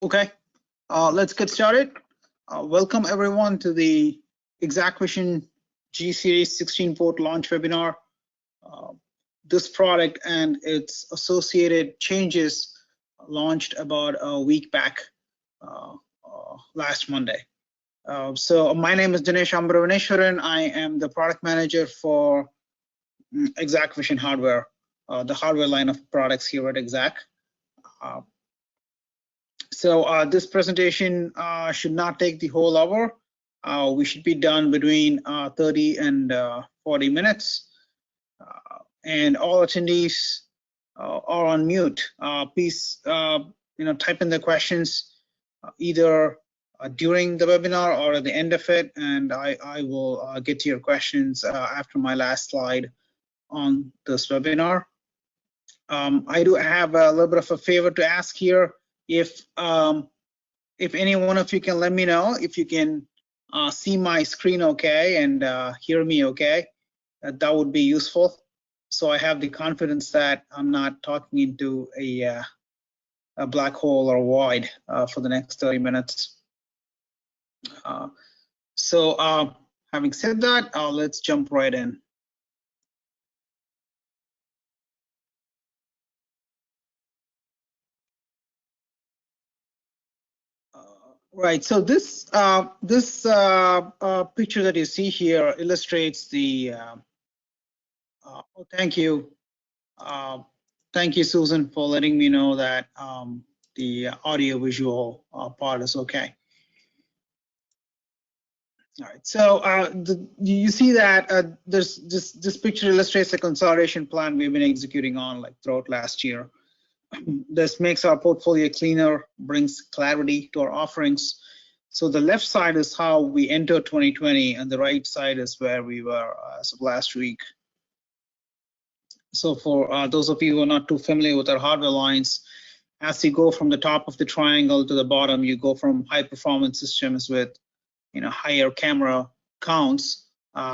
Okay, let's get started. Welcome everyone to the ExacqVision G-series 16-port launch webinar. This product and its associated changes launched about a week back last Monday. So my name is Dinesh Ambravaneshwaran. I am the product manager for ExacqVision hardware, the hardware line of products here at Exact. So this presentation should not take the whole hour. We should be done between 30 and 40 minutes. And all attendees are on mute. Please, type in the questions either during the webinar or at the end of it, and I will get to your questions after my last slide on this webinar. I do have a little bit of a favor to ask here. If any one of you can let me know if you can see my screen okay and hear me okay, that would be useful. So I have the confidence that I'm not talking into a black hole or void for the next 30 minutes. So having said that, let's jump right in. Right. So this picture that you see here illustrates the. Oh, thank you. Thank you, Susan, for letting me know that the audio-visual part is okay. All right. So you see that this picture illustrates the consolidation plan we've been executing on throughout last year. This makes our portfolio cleaner, brings clarity to our offerings. So the left side is how we entered 2020, and the right side is where we were as of last week. So for those of you who are not too familiar with our hardware lines, as you go from the top of the triangle to the bottom, you go from high performance systems with higher camera counts,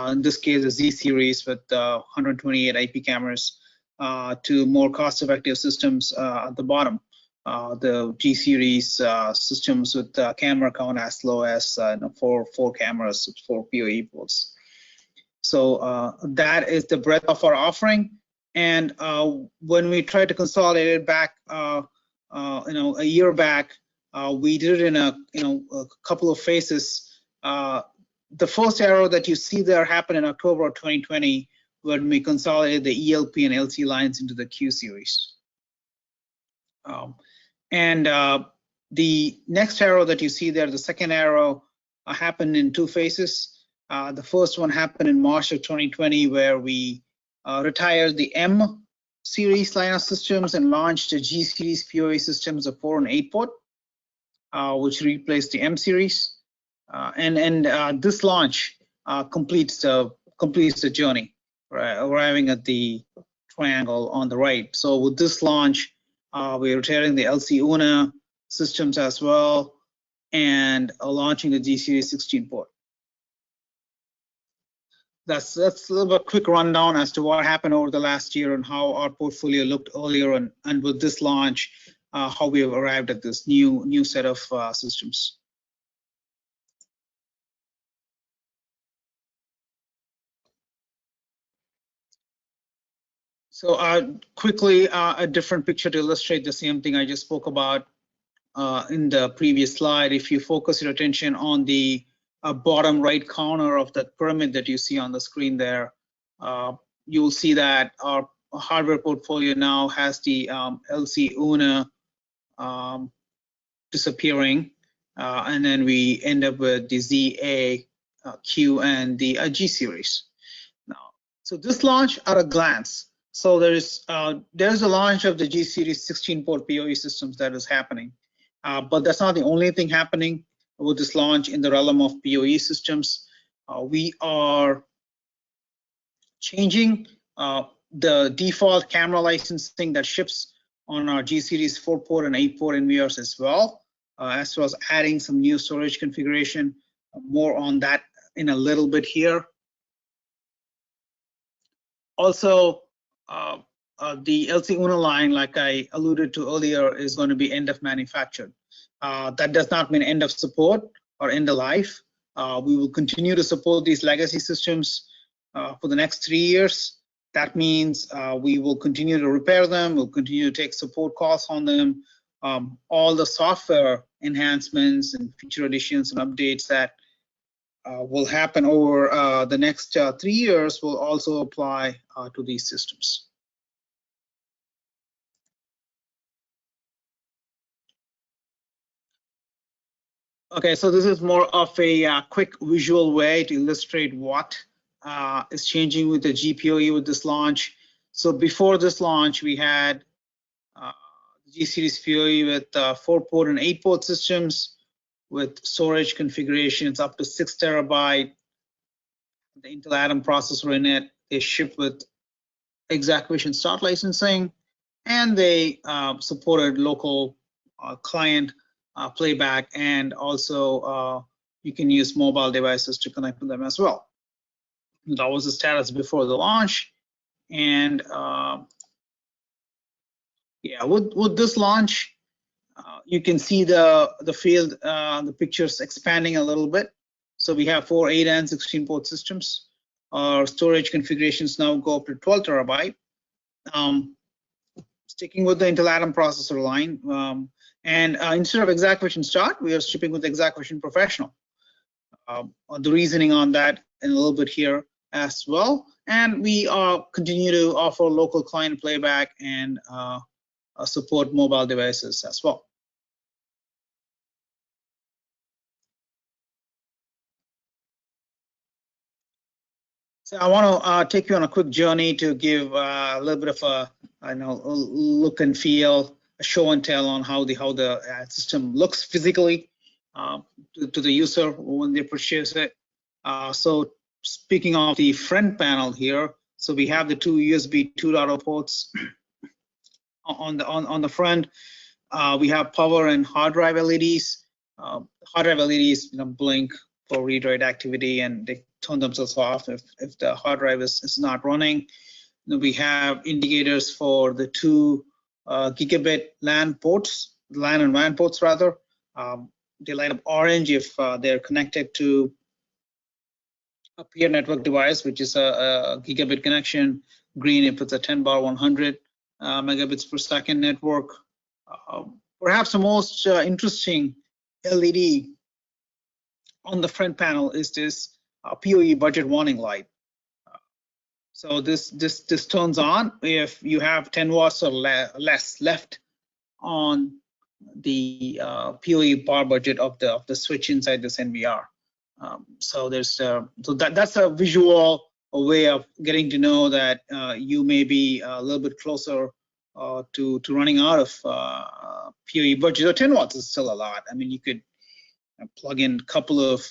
in this case the Z-series with 128 IP cameras, to more cost-effective systems at the bottom, the G-series systems with camera count as low as four cameras with 4 PoE ports. So that is the breadth of our offering. And when we tried to consolidate it back, a year back, we did it in a couple of phases. The first arrow that you see there happened in October of 2020 when we consolidated the ELP and LC lines into the Q series. And the next arrow that you see there, the second arrow, happened in two phases. The first one happened in March of 2020, where we retired the M series line of systems and launched the G series PoE systems of 4 and 8 port, which replaced the M series. And this launch completes the journey, right, arriving at the triangle on the right. So with this launch, we're retiring the LC UNA systems as well, and launching the G series 16 port. That's a little bit quick rundown as to what happened over the last year and how our portfolio looked earlier, and with this launch, how we have arrived at this new set of systems. So quickly, a different picture to illustrate the same thing I just spoke about in the previous slide. If you focus your attention on the bottom right corner of that pyramid that you see on the screen there, you will see that our hardware portfolio now has the LC UNA disappearing, and then we end up with the ZA, Q, and the G series. Now, so this launch at a glance. So there's a launch of the G series 16-port PoE systems that is happening, but that's not the only thing happening with this launch in the realm of PoE systems. We are changing the default camera licensing that ships on our G series 4-port and 8-port NVRs as well as adding some new storage configuration. More on that in a little bit here. Also, the LC UNA line, like I alluded to earlier, is going to be end of manufactured. That does not mean end of support or end of life. We will continue to support these legacy systems for the next 3 years. That means we will continue to repair them, we'll continue to take support calls on them. All the software enhancements and feature additions and updates that will happen over the next 3 years will also apply to these systems. Okay, so this is more of a quick visual way to illustrate what is changing with the GPOE with this launch. So before this launch, we had G-series PoE with 4-port and 8-port systems with storage configurations up to 6 terabyte. The Intel Atom processor in it. They ship with ExacqVision start licensing, and they supported local client playback, and also you can use mobile devices to connect with them as well. That was the status before the launch, and yeah, with this launch, you can see the field, the pictures expanding a little bit. So we have 4 8 and 16-port systems. Our storage configurations now go up to 12 terabyte. Sticking with the Intel Atom processor line, and instead of ExacqVision Start, we are shipping with ExacqVision Professional. The reasoning on that in a little bit here as well. And we continue to offer local client playback and support mobile devices as well. So I want to take you on a quick journey to give a little bit of a look and feel, a show and tell on how the system looks physically to the user when they purchase it. So speaking of the front panel here, so we have the 2 USB 2.0 ports on the front. We have power and hard drive LEDs. Hard drive LEDs blink for read-write activity, and they turn themselves off if the hard drive is not running. Then we have indicators for the 2 gigabit LAN ports, LAN and WAN ports rather. They light up orange if they're connected to a peer network device, which is a gigabit connection. Green if it's a 10/100 megabits per second network. Perhaps the most interesting LED on the front panel is this PoE budget warning light. So this turns on if you have 10 watts or less left on the PoE power budget of the switch inside this NVR. So there's that's a visual way of getting to know that you may be a little bit closer to running out of PoE budget. So 10 watts is still a lot. I mean, you could plug in a couple of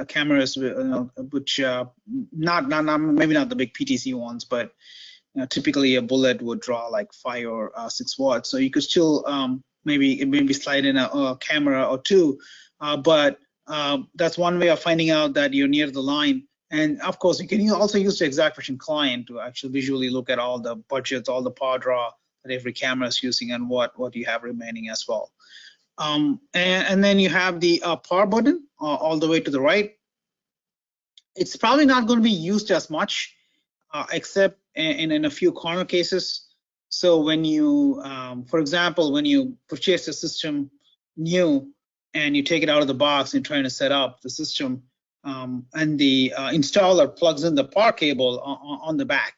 cameras, which maybe not the big PTC ones, but typically a bullet would draw like 5 or 6 watts. So you could still maybe slide in a camera or 2, but that's one way of finding out that you're near the line. And of course, you can also use the ExacqVision client to actually visually look at all the budgets, all the power draw that every camera is using, and what you have remaining as well. And then you have the power button all the way to the right. It's probably not going to be used as much, except in a few corner cases. So when you, for example, when you purchase a system new and you take it out of the box and trying to set up the system, and the installer plugs in the power cable on the back,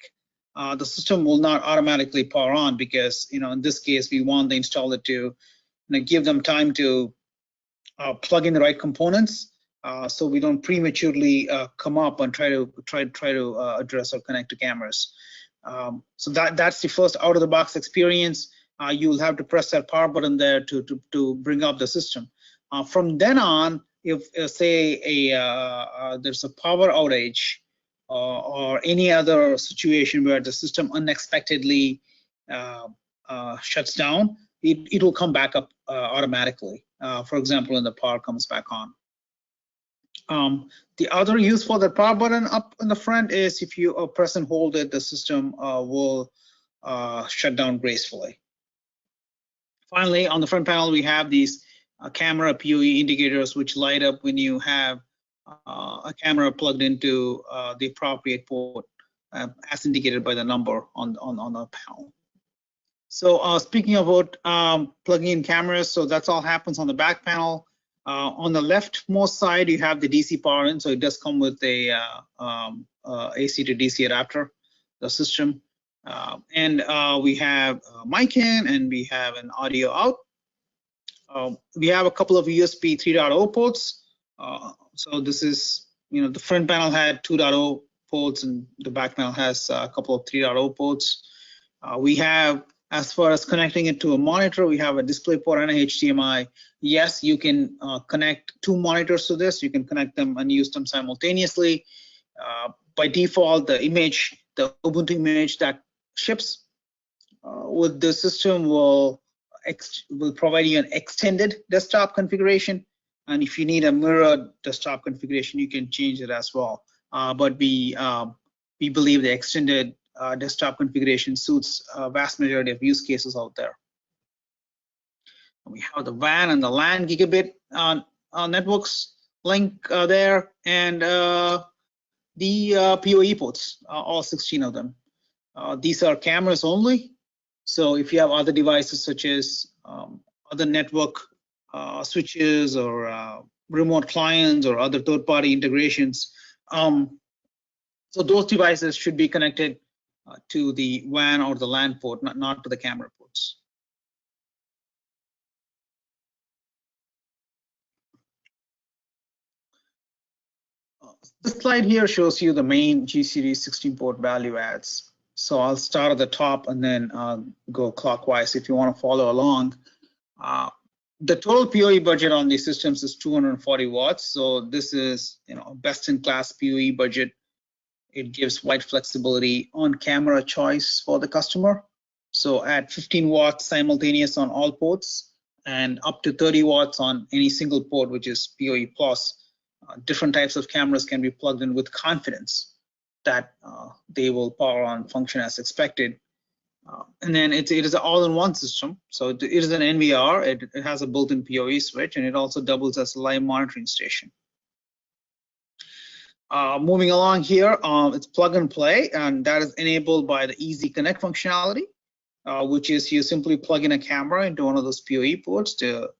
the system will not automatically power on, because in this case we want the installer to give them time to plug in the right components, so we don't prematurely come up and try to address or connect to cameras. So that's the first out of the box experience. You'll have to press that power button there to bring up the system. From then on, if say there's a power outage or any other situation where the system unexpectedly shuts down, it will come back up automatically. For example, when the power comes back on. The other use for the power button up in the front is if you press and hold it, the system will shut down gracefully. Finally, on the front panel, we have these camera PoE indicators, which light up when you have a camera plugged into the appropriate port, as indicated by the number on the panel. So speaking about plugging in cameras, so that's all happens on the back panel. On the leftmost side, you have the DC power in, so it does come with a AC to DC adapter, the system. And we have a mic in, and we have an audio out. We have a couple of USB 3.0 ports. So this is, the front panel had 2.0 ports, and the back panel has a couple of 3.0 ports. We have, as far as connecting it to a monitor, we have a DisplayPort and a HDMI. Yes, you can connect two monitors to this. You can connect them and use them simultaneously. By default, the Ubuntu image that ships with the system will provide you an extended desktop configuration. And if you need a mirrored desktop configuration, you can change it as well. But we believe the extended desktop configuration suits a vast majority of use cases out there. We have the WAN and the LAN gigabit networks link there, and the PoE ports, all 16 of them. These are cameras only. So if you have other devices such as other network switches or remote clients or other third-party integrations, so those devices should be connected to the WAN or the LAN port, not to the camera ports. This slide here shows you the main G-series 16-port value adds. So I'll start at the top and then go clockwise if you want to follow along. The total PoE budget on these systems is 240 watts. So this is, best-in-class PoE budget. It gives wide flexibility on camera choice for the customer. So at 15 watts simultaneous on all ports and up to 30 watts on any single port, which is PoE plus. Different types of cameras can be plugged in with confidence that they will power on, function as expected. And then it is an all-in-one system. So it is an NVR. It has a built-in PoE switch, and it also doubles as a live monitoring station. Moving along here, it's plug and play, and that is enabled by the Easy Connect functionality, which is you simply plug in a camera into one of those PoE ports. The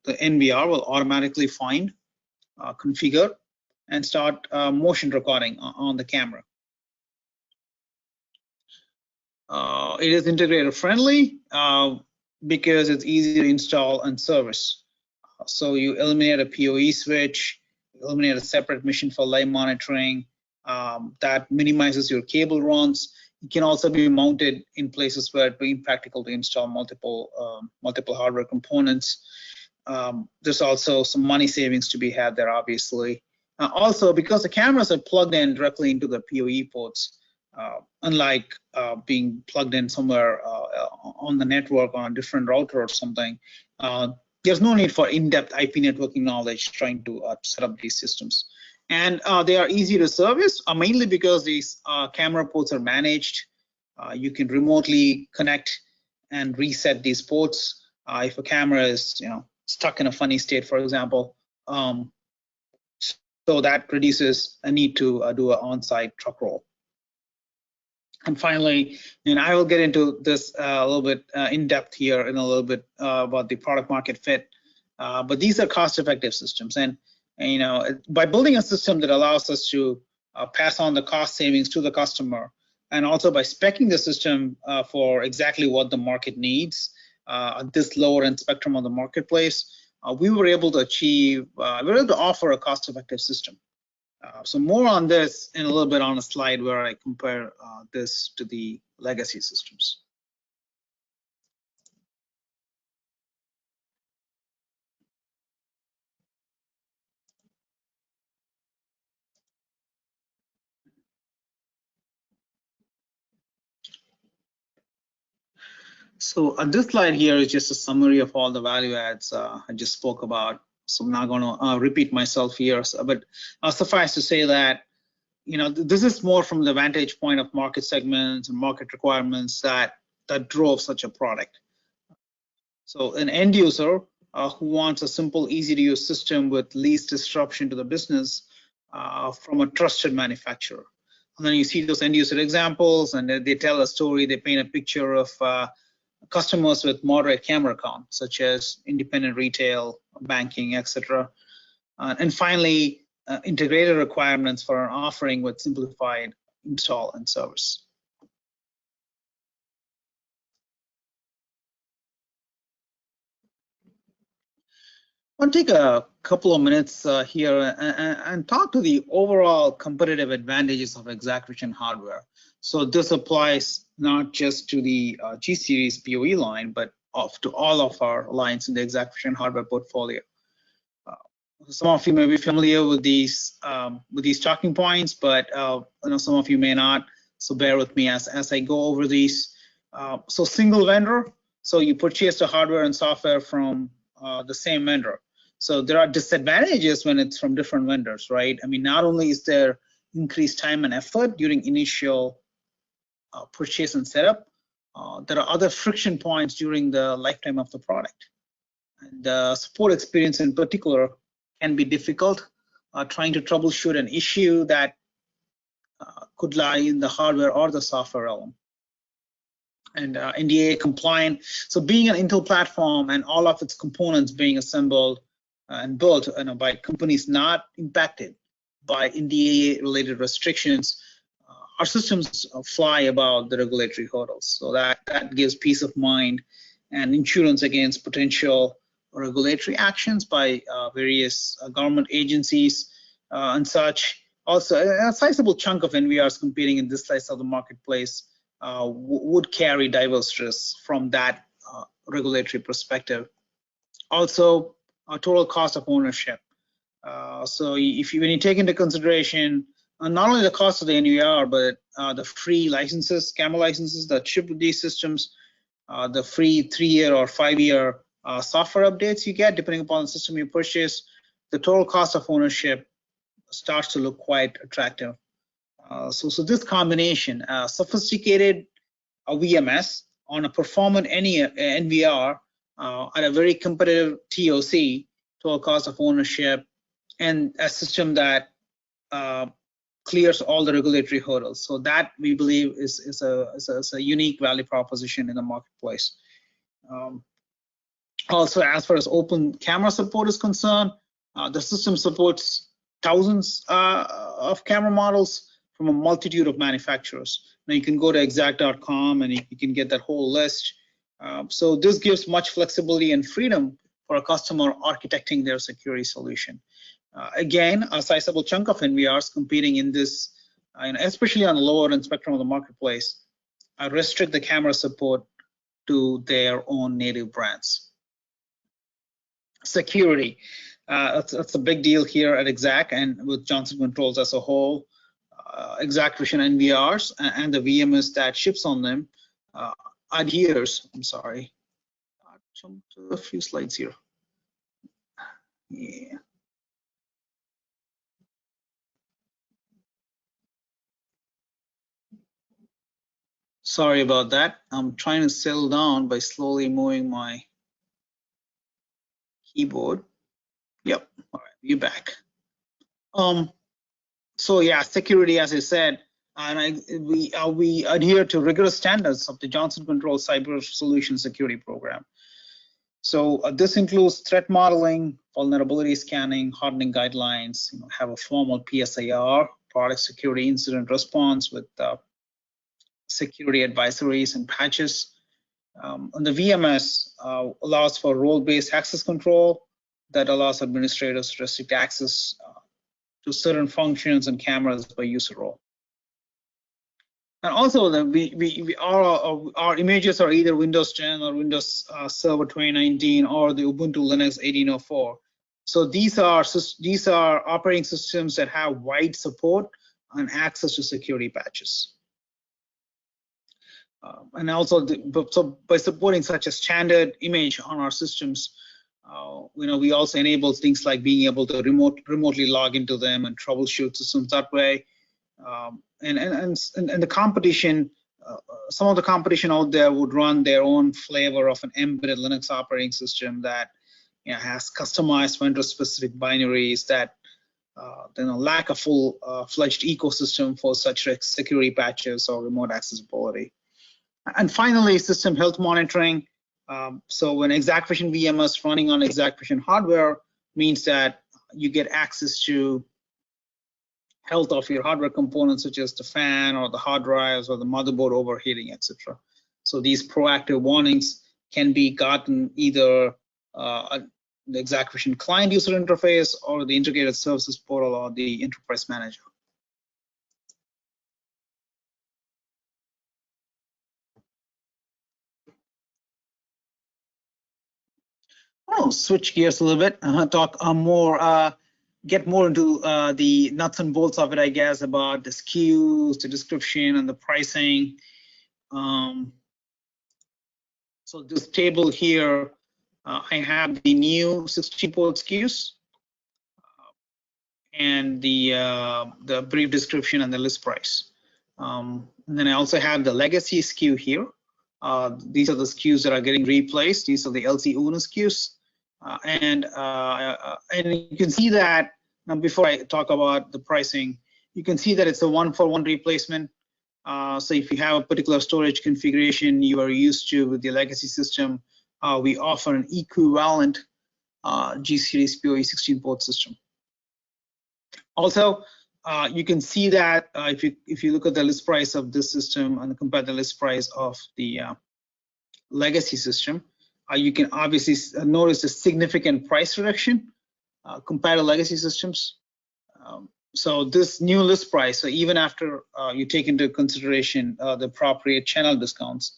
NVR will automatically find, configure, and start motion recording on the camera. It is integrator friendly because it's easy to install and service. So you eliminate a PoE switch, eliminate a separate mission for live monitoring. That minimizes your cable runs. It can also be mounted in places where it would be impractical to install multiple hardware components. There's also some money savings to be had there, obviously. Also, because the cameras are plugged in directly into the PoE ports, unlike being plugged in somewhere on the network on a different router or something, there's no need for in-depth IP networking knowledge trying to set up these systems. And they are easy to service, mainly because these camera ports are managed. You can remotely connect and reset these ports if a camera is, stuck in a funny state, for example. So that reduces a need to do an on-site truck roll. And finally, and I will get into this a little bit in depth here in a little bit about the product market fit. But these are cost-effective systems, and by building a system that allows us to pass on the cost savings to the customer, and also by speccing the system for exactly what the market needs at this lower end spectrum of the marketplace, we were able to achieve, we were able to offer a cost-effective system. So more on this in a little bit on a slide where I compare this to the legacy systems. So this slide here is just a summary of all the value adds I just spoke about. So I'm not going to repeat myself here, but suffice to say that this is more from the vantage point of market segments and market requirements that drove such a product. So an end user who wants a simple, easy to use system with least disruption to the business from a trusted manufacturer. And then you see those end user examples, and they tell a story, they paint a picture of customers with moderate camera count, such as independent retail, banking, etc. And finally, integrated requirements for an offering with simplified install and service. I want to take a couple of minutes here and talk to the overall competitive advantages of ExacqVision hardware. So this applies not just to the G-series PoE line, but to all of our lines in the ExacqVision hardware portfolio. Some of you may be familiar with these talking points, but some of you may not. So bear with me as I go over these. So single vendor. So you purchase the hardware and software from the same vendor. So there are disadvantages when it's from different vendors, right? I mean, not only is there increased time and effort during initial purchase and setup, there are other friction points during the lifetime of the product. And the support experience in particular can be difficult, trying to troubleshoot an issue that could lie in the hardware or the software realm. And NDAA compliant. So being an Intel platform and all of its components being assembled and built by companies not impacted by NDAA related restrictions, our systems fly above the regulatory hurdles. So that gives peace of mind and insurance against potential regulatory actions by various government agencies and such. Also, a sizable chunk of NVRs competing in this slice of the marketplace would carry diverse risks from that regulatory perspective. Also, total cost of ownership. So when you take into consideration not only the cost of the NVR, but the free licenses, camera licenses that ship with these systems, the free 3-year or 5-year software updates you get depending upon the system you purchase, the total cost of ownership starts to look quite attractive. So this combination, sophisticated VMS on a performant NVR at a very competitive TOC, total cost of ownership, and a system that clears all the regulatory hurdles. So that we believe is a unique value proposition in the marketplace. Also, as far as open camera support is concerned, the system supports thousands of camera models from a multitude of manufacturers. Now you can go to exact.com and you can get that whole list. So this gives much flexibility and freedom for a customer architecting their security solution. Again, a sizable chunk of NVRs competing in this, especially on the lower end spectrum of the marketplace, restrict the camera support to their own native brands. Security, that's a big deal here at Exacq and with Johnson Controls as a whole. ExacqVision NVRs and the VMS that ships on them adheres. I'm sorry, I'll jump to a few slides here. Yeah. Sorry about that. I'm trying to settle down by slowly moving my keyboard. Yep. All right, you're back. So yeah, security, as I said, and we adhere to rigorous standards of the Johnson Controls Cyber Solution Security Program. So this includes threat modeling, vulnerability scanning, hardening guidelines. Have a formal PSIR, product security incident response with security advisories and patches. And the VMS allows for role-based access control that allows administrators to restrict access to certain functions and cameras by user role. And also, our images are either Windows 10 or Windows Server 2019 or the Ubuntu Linux 1804. So these are operating systems that have wide support and access to security patches. And also, so by supporting such a standard image on our systems, we also enable things like being able to remotely log into them and troubleshoot systems that way. And the competition some of the competition out there would run their own flavor of an embedded Linux operating system that has customized vendor-specific binaries that lack a full-fledged ecosystem for such security patches or remote accessibility. And finally, system health monitoring. So when ExacqVision VMS running on ExacqVision hardware means that you get access to health of your hardware components, such as the fan or the hard drives or the motherboard overheating, etc. So these proactive warnings can be gotten either the ExacqVision client user interface or the integrated services portal or the enterprise manager. I'll switch gears a little bit, talk get more into the nuts and bolts of it, I guess, about the SKUs, the description, and the pricing. So this table here, I have the new 16-port SKUs and the brief description and the list price. And then I also have the legacy SKU here. These are the SKUs that are getting replaced. These are the LC Uno SKUs. And you can see that, now before I talk about the pricing, you can see that it's a one-for-one replacement. So if you have a particular storage configuration you are used to with the legacy system, we offer an equivalent G-series PoE 16-port system. Also, you can see that if you look at the list price of this system and compare the list price of the legacy system, you can obviously notice a significant price reduction compared to legacy systems. So this new list price, so even after you take into consideration the appropriate channel discounts,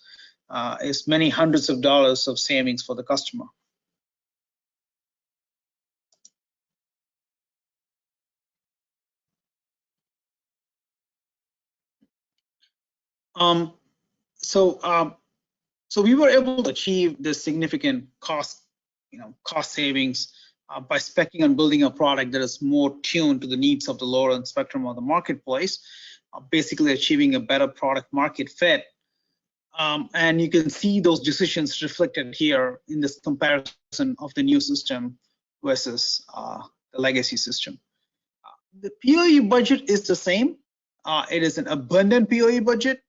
is many hundreds of dollars of savings for the customer. So we were able to achieve this significant cost savings by speccing and building a product that is more tuned to the needs of the lower end spectrum of the marketplace, basically achieving a better product market fit. And you can see those decisions reflected here in this comparison of the new system versus the legacy system. The PoE budget is the same. It is an abundant PoE budget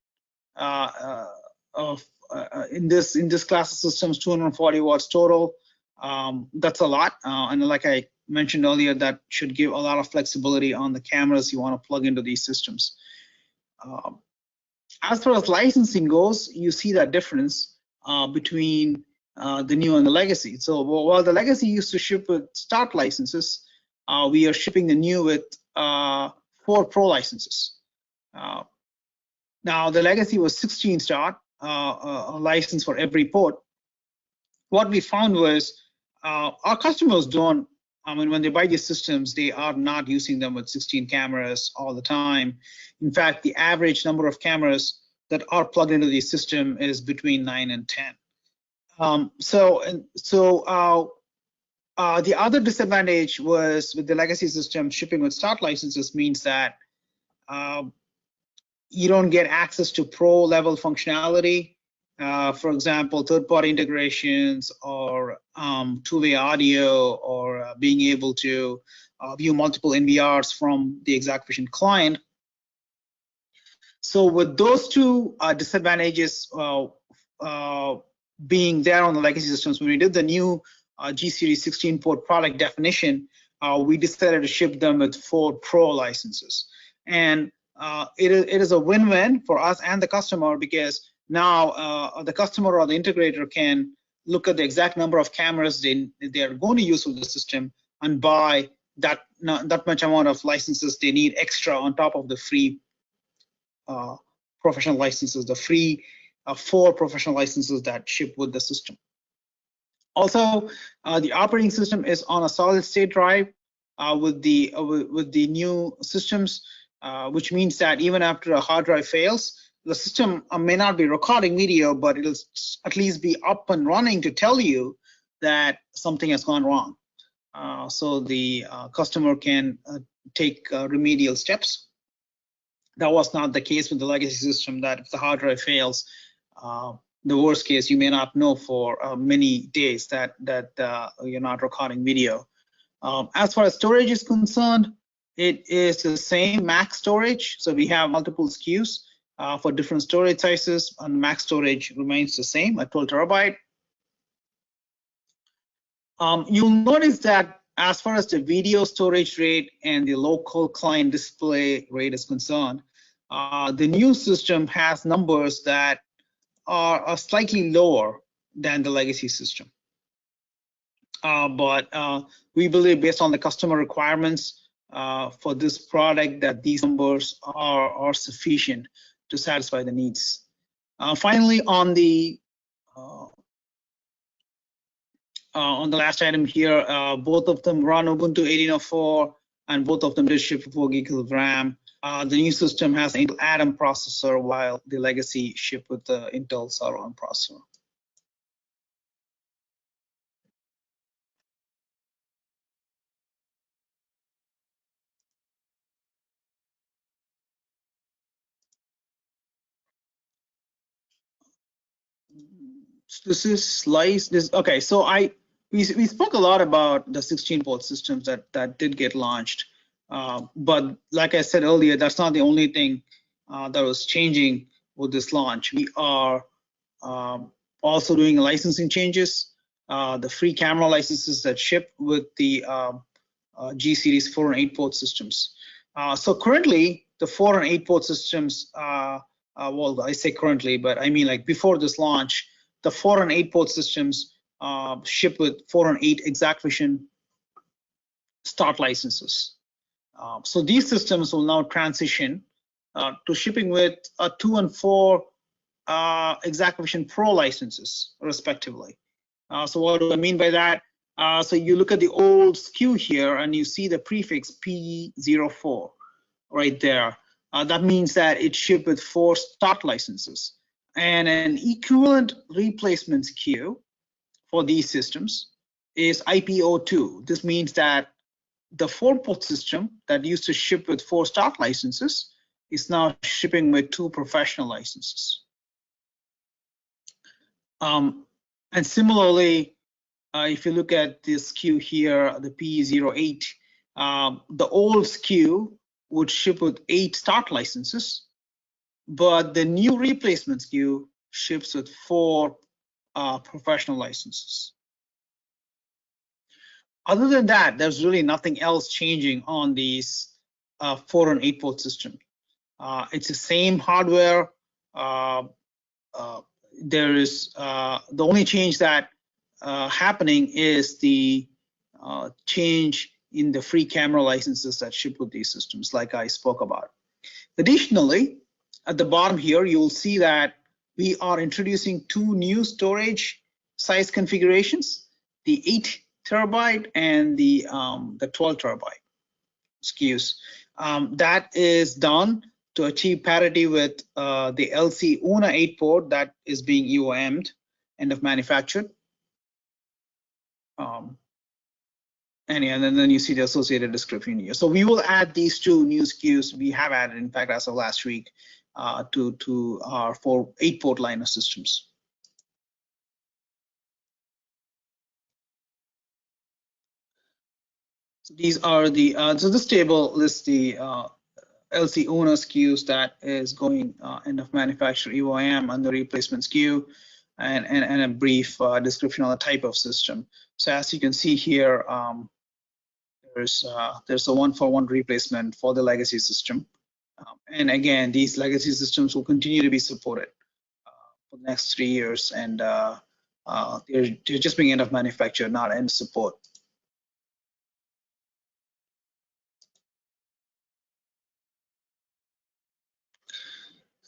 in this class of systems, 240 watts total. That's a lot, and like I mentioned earlier, that should give a lot of flexibility on the cameras you want to plug into these systems. As far as licensing goes, you see that difference between the new and the legacy. So while the legacy used to ship with start licenses, we are shipping the new with 4 Pro licenses. Now the legacy was 16 start, a license for every port. What we found was our customers don't, when they buy these systems, they are not using them with 16 cameras all the time. In fact, the average number of cameras that are plugged into the system is between 9 and 10. The other disadvantage was with the legacy system, shipping with start licenses means that you don't get access to pro level functionality. For example, third-party integrations or two-way audio or being able to view multiple NVRs from the ExacqVision client. So with those two disadvantages being there on the legacy systems, when we did the new G-series 16-port product definition, we decided to ship them with 4 Pro licenses. And it is a win-win for us and the customer, because now the customer or the integrator can look at the exact number of cameras they are going to use with the system and buy that much amount of licenses they need extra on top of the free professional licenses, the free 4 professional licenses that ship with the system. Also, the operating system is on a solid-state drive with the new systems, which means that even after a hard drive fails, the system may not be recording video, but it'll at least be up and running to tell you that something has gone wrong. So the customer can take remedial steps. That was not the case with the legacy system, that if the hard drive fails, the worst case, you may not know for many days that you're not recording video. As far as storage is concerned, it is the same max storage. So we have multiple SKUs for different storage sizes, and max storage remains the same at 12 terabyte. You'll notice that as far as the video storage rate and the local client display rate is concerned, the new system has numbers that are slightly lower than the legacy system. But we believe, based on the customer requirements for this product, that these numbers are sufficient to satisfy the needs. Finally, on the last item here, both of them run Ubuntu 18.04, and both of them did ship 4 gigs of RAM. The new system has an Intel Atom processor, while the legacy shipped with the Intel Celeron processor. This is slice. Okay. So we spoke a lot about the 16-port systems that did get launched, but like I said earlier, that's not the only thing that was changing with this launch. We are also doing licensing changes. The free camera licenses that ship with the G-series 4 and 8-port systems. So currently, the 4 and 8-port systems, well, I say currently, but I mean like before this launch, the 4 and 8-port systems ship with 4 and 8 ExacqVision start licenses. So these systems will now transition to shipping with 2 and 4 ExacqVision Pro licenses, respectively. So what do I mean by that? So you look at the old SKU here, and you see the prefix P04 right there. That means that it shipped with 4 start licenses. And an equivalent replacement SKU for these systems is IP02. This means that the 4-port system that used to ship with 4 start licenses is now shipping with 2 professional licenses. And similarly, if you look at this SKU here, the P08, the old SKU would ship with 8 start licenses, but the new replacement SKU ships with 4 professional licenses. Other than that, there's really nothing else changing on these 4 and 8-port system. It's the same hardware. There is the only change that happening is the change in the free camera licenses that ship with these systems, like I spoke about. Additionally, at the bottom here, you'll see that we are introducing 2 new storage size configurations: the 8 terabyte and the 12 terabyte SKUs. That is done to achieve parity with the LC UNA 8-port that is being EOM'd, end of manufactured. And then you see the associated description here. So we will add these 2 new SKUs. We have added, in fact, as of last week, to our 8-port line of systems. So these are the so this table lists the LC UNA SKUs that is going end of manufacture EOM and the replacement SKU, and a brief description on the type of system. So as you can see here, there's a 1-for-1 replacement for the legacy system. And again, these legacy systems will continue to be supported for the next 3 years, and they're just being end of manufacture, not end support.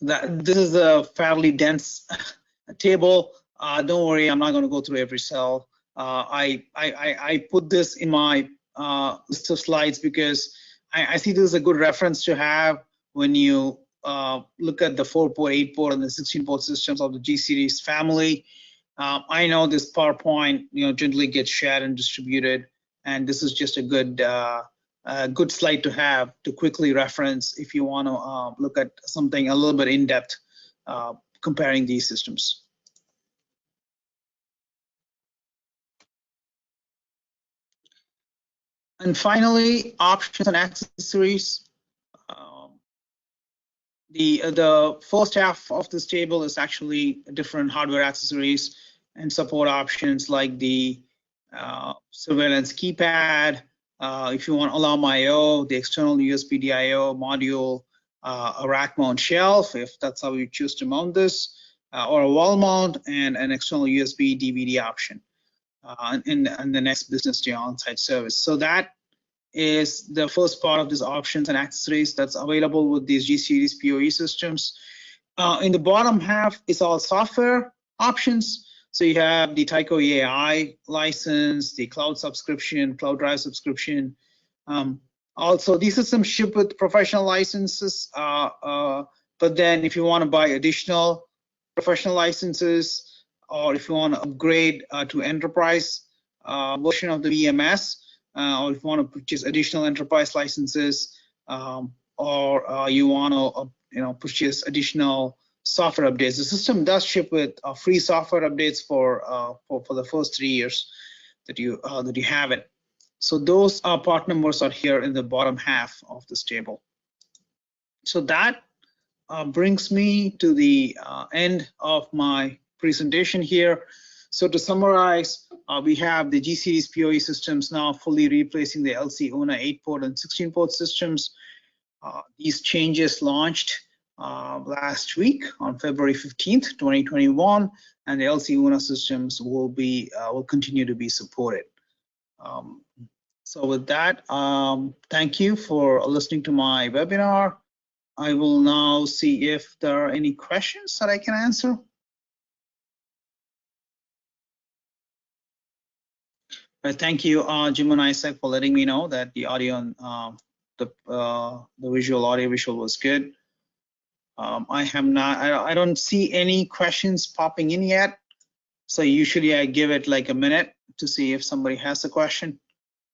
This is a fairly dense table. Don't worry, I'm not going to go through every cell. I put this in my list of slides because I see this is a good reference to have when you look at the 4-port, 8-port, and the 16-port systems of the G-series family. I know this PowerPoint, generally gets shared and distributed, and this is just a good a good slide to have to quickly reference if you want to look at something a little bit in depth comparing these systems. And finally, options and accessories. The first half of this table is actually different hardware accessories and support options like the surveillance keypad, if you want alarm I/O, the external USB DIO module, a rack mount shelf, if that's how you choose to mount this, or a wall mount, and an external USB DVD option, and the next business day on-site service. So that is the first part of these options and accessories that's available with these G-series PoE systems. In the bottom half is all software options. So you have the Tyco AI license, the cloud subscription, cloud drive subscription. Also, these systems ship with professional licenses, but then if you want to buy additional professional licenses, or if you want to upgrade to enterprise version of the VMS, or if you want to purchase additional enterprise licenses, or you want to purchase additional software updates. The system does ship with free software updates for the first 3 years that you have it. So those part numbers are here in the bottom half of this table. So that brings me to the end of my presentation here. So to summarize, we have the G-series PoE systems now fully replacing the LC UNA 8-port and 16-port systems. These changes launched last week on February 15th, 2021, and the LC UNA systems will continue to be supported. So with that, thank you for listening to my webinar. I will now see if there are any questions that I can answer. Thank you, Jim and Isaac, for letting me know that the audio and the visual was good. I don't see any questions popping in yet. So usually I give it like a minute to see if somebody has a question.